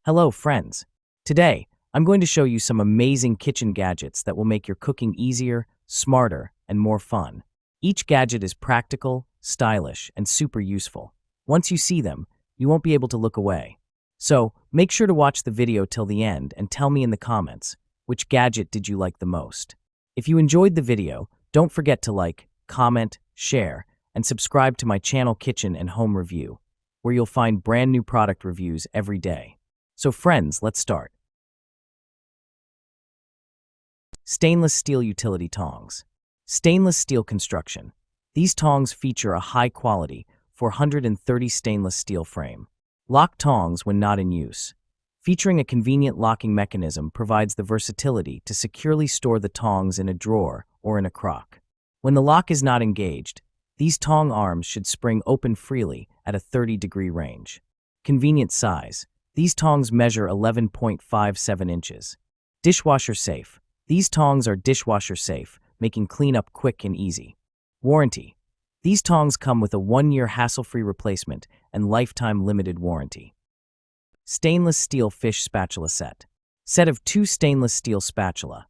Hello, friends. Today, I'm going to show you some amazing kitchen gadgets that will make your cooking easier, smarter, and more fun. Each gadget is practical, stylish, and super useful. Once you see them, you won't be able to look away. So, make sure to watch the video till the end and tell me in the comments, which gadget did you like the most? If you enjoyed the video, don't forget to like, comment, share, and subscribe to my channel Kitchen and Home Review, where you'll find brand new product reviews every day. So friends, let's start. Stainless steel utility tongs. Stainless steel construction. These tongs feature a high-quality 430 stainless steel frame. Lock tongs when not in use. Featuring a convenient locking mechanism provides the versatility to securely store the tongs in a drawer or in a crock. When the lock is not engaged, these tong arms should spring open freely at a 30-degree range. Convenient size. These tongs measure 11.57 inches. Dishwasher safe. These tongs are dishwasher safe, making cleanup quick and easy. Warranty. These tongs come with a 1-year hassle-free replacement and lifetime limited warranty. Stainless steel fish spatula set. Set of 2 stainless steel spatula.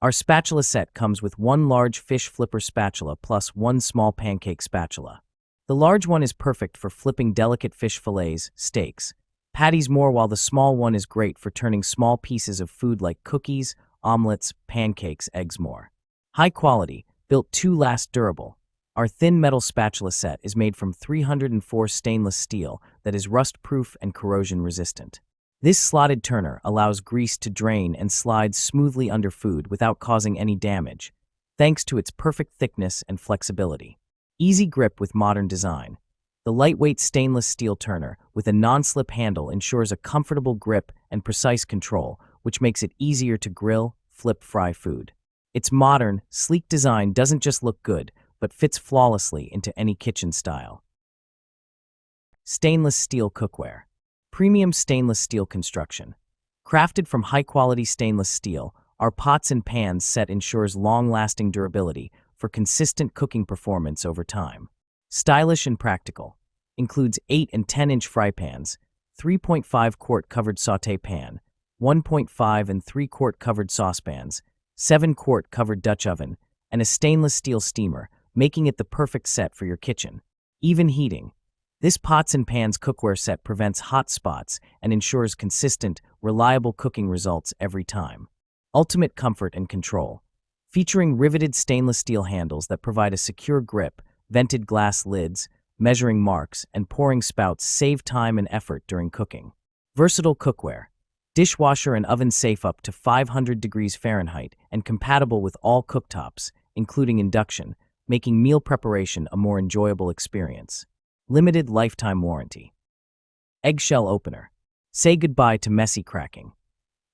Our spatula set comes with 1 large fish flipper spatula plus 1 small pancake spatula. The large one is perfect for flipping delicate fish fillets, steaks, patties more, while the small one is great for turning small pieces of food like cookies, omelets, pancakes, eggs more. High quality, built to last, durable. Our thin metal spatula set is made from 304 stainless steel that is rust-proof and corrosion-resistant. This slotted turner allows grease to drain and slides smoothly under food without causing any damage, thanks to its perfect thickness and flexibility. Easy grip with modern design. The lightweight stainless steel turner with a non-slip handle ensures a comfortable grip and precise control, which makes it easier to grill, fry food. Its modern, sleek design doesn't just look good, but fits flawlessly into any kitchen style. Stainless steel cookware. Premium stainless steel construction. Crafted from high-quality stainless steel, our pots and pans set ensures long-lasting durability for consistent cooking performance over time. Stylish and practical. Includes 8 and 10-inch fry pans, 3.5 quart covered sauté pan, 1.5 and 3-quart covered saucepans, 7-quart covered Dutch oven, and a stainless steel steamer, making it the perfect set for your kitchen. Even heating. This pots and pans cookware set prevents hot spots and ensures consistent, reliable cooking results every time. Ultimate comfort and control. Featuring riveted stainless steel handles that provide a secure grip, vented glass lids, measuring marks, and pouring spouts save time and effort during cooking. Versatile cookware. Dishwasher and oven safe up to 500 degrees Fahrenheit and compatible with all cooktops, including induction, making meal preparation a more enjoyable experience. Limited lifetime warranty. Eggshell opener. Say goodbye to messy cracking.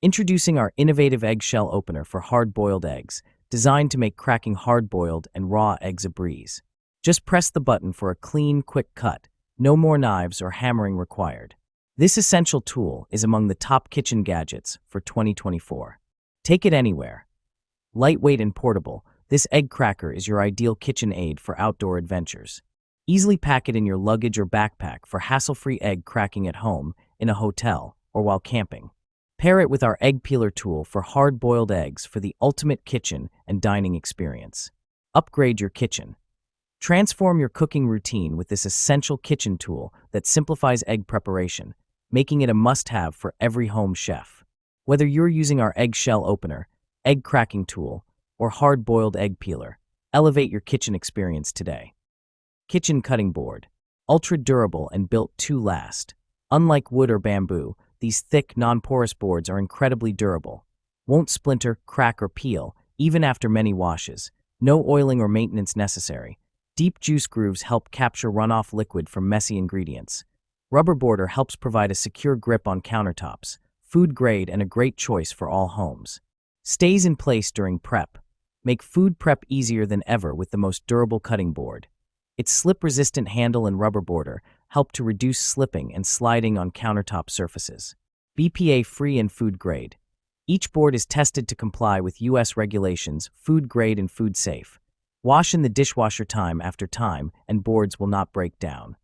Introducing our innovative eggshell opener for hard-boiled eggs, designed to make cracking hard-boiled and raw eggs a breeze. Just press the button for a clean, quick cut. No more knives or hammering required. This essential tool is among the top kitchen gadgets for 2024. Take it anywhere. Lightweight and portable, this egg cracker is your ideal kitchen aid for outdoor adventures. Easily pack it in your luggage or backpack for hassle-free egg cracking at home, in a hotel, or while camping. Pair it with our egg peeler tool for hard-boiled eggs for the ultimate kitchen and dining experience. Upgrade your kitchen. Transform your cooking routine with this essential kitchen tool that simplifies egg preparation, making it a must-have for every home chef. Whether you're using our eggshell opener, egg cracking tool, or hard-boiled egg peeler, elevate your kitchen experience today. Kitchen cutting board. Ultra-durable and built to last. Unlike wood or bamboo, these thick, non-porous boards are incredibly durable. Won't splinter, crack, or peel, even after many washes. No oiling or maintenance necessary. Deep juice grooves help capture runoff liquid from messy ingredients. Rubber border helps provide a secure grip on countertops. Food grade and a great choice for all homes. Stays in place during prep. Make food prep easier than ever with the most durable cutting board. Its slip-resistant handle and rubber border help to reduce slipping and sliding on countertop surfaces. BPA-free and food grade. Each board is tested to comply with U.S. regulations, food grade and food safe. Wash in the dishwasher time after time, and boards will not break down.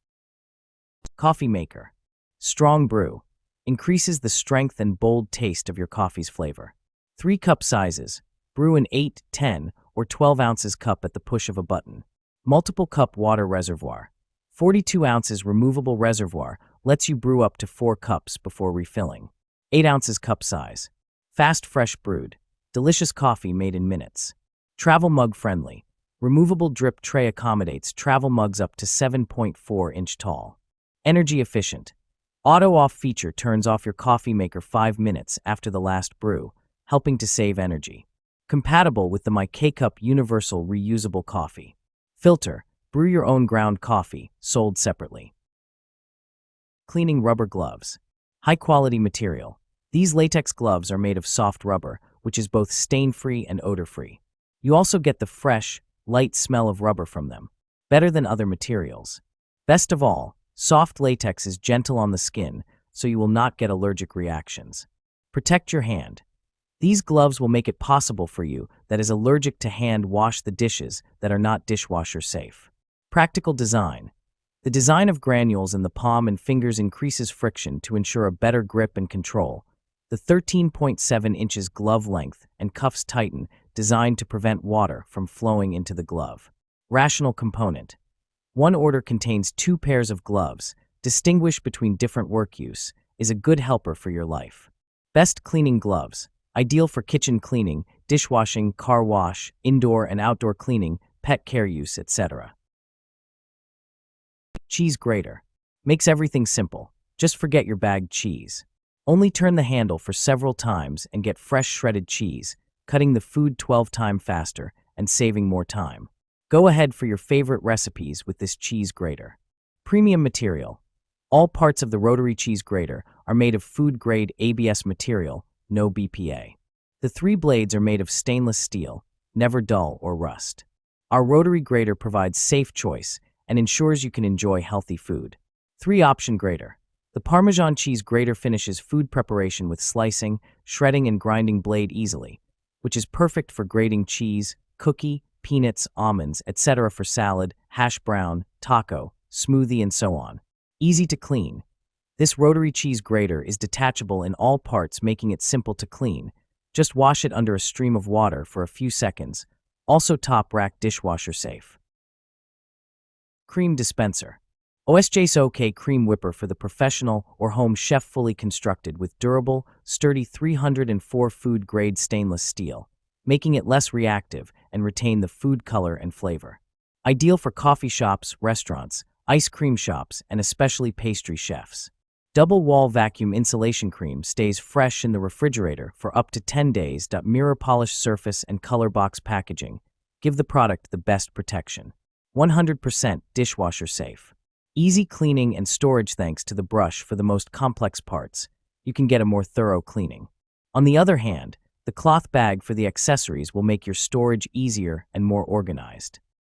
Coffee maker. Strong brew. increases the strength and bold taste of your coffee's flavor. 3 cup sizes. Brew in 8, 10, or 12 ounces cup at the push of a button. Multiple cup water reservoir. 42 ounces removable reservoir lets you brew up to 4 cups before refilling. 8 ounces cup size. Fast, fresh brewed. Delicious coffee made in minutes. Travel mug friendly. Removable drip tray accommodates travel mugs up to 7.4 inch tall. Energy efficient. Auto off feature turns off your coffee maker 5 minutes after the last brew, helping to save energy. Compatible with the My K-Cup Universal Reusable Coffee. Filter. Brew your own ground coffee, sold separately. Cleaning rubber gloves. High-quality material. These latex gloves are made of soft rubber, which is both stain-free and odor-free. You also get the fresh, light smell of rubber from them, better than other materials. Best of all, soft latex is gentle on the skin, so you will not get allergic reactions. Protect your hand. These gloves will make it possible for you that is allergic to hand wash the dishes that are not dishwasher safe. Practical design. The design of granules in the palm and fingers increases friction to ensure a better grip and control. The 13.7 inches glove length and cuffs tighten, designed to prevent water from flowing into the glove. Rational component. One order contains 2 pairs of gloves. Distinguish between different work use is a good helper for your life. Best cleaning gloves. Ideal for kitchen cleaning, dishwashing, car wash, indoor and outdoor cleaning, pet care use, etc. Cheese grater. Makes everything simple. Just forget your bagged cheese. Only turn the handle for several times and get fresh shredded cheese, cutting the food 12 times faster and saving more time. Go ahead for your favorite recipes with this cheese grater. Premium material. All parts of the rotary cheese grater are made of food-grade ABS material, no BPA. The 3 blades are made of stainless steel, never dull or rust. Our rotary grater provides safe choice and ensures you can enjoy healthy food. 3-option grater. The Parmesan cheese grater finishes food preparation with slicing, shredding, and grinding blade easily, which is perfect for grating cheese, cookie, peanuts, almonds, etc. for salad, hash brown, taco, smoothie, and so on. Easy to clean. This rotary cheese grater is detachable in all parts, making it simple to clean. Just wash it under a stream of water for a few seconds. Also top rack dishwasher safe. Cream dispenser. OSJ's OK cream whipper for the professional or home chef, fully constructed with durable, sturdy 304 food-grade stainless steel, making it less reactive and retain the food color and flavor. Ideal for coffee shops, restaurants, ice cream shops, and especially pastry chefs. Double wall vacuum insulation cream stays fresh in the refrigerator for up to 10 days. Mirror polished surface and color box packaging give the product the best protection. 100% dishwasher safe. Easy cleaning and storage thanks to the brush for the most complex parts. You can get a more thorough cleaning. On the other hand, the cloth bag for the accessories will make your storage easier and more organized.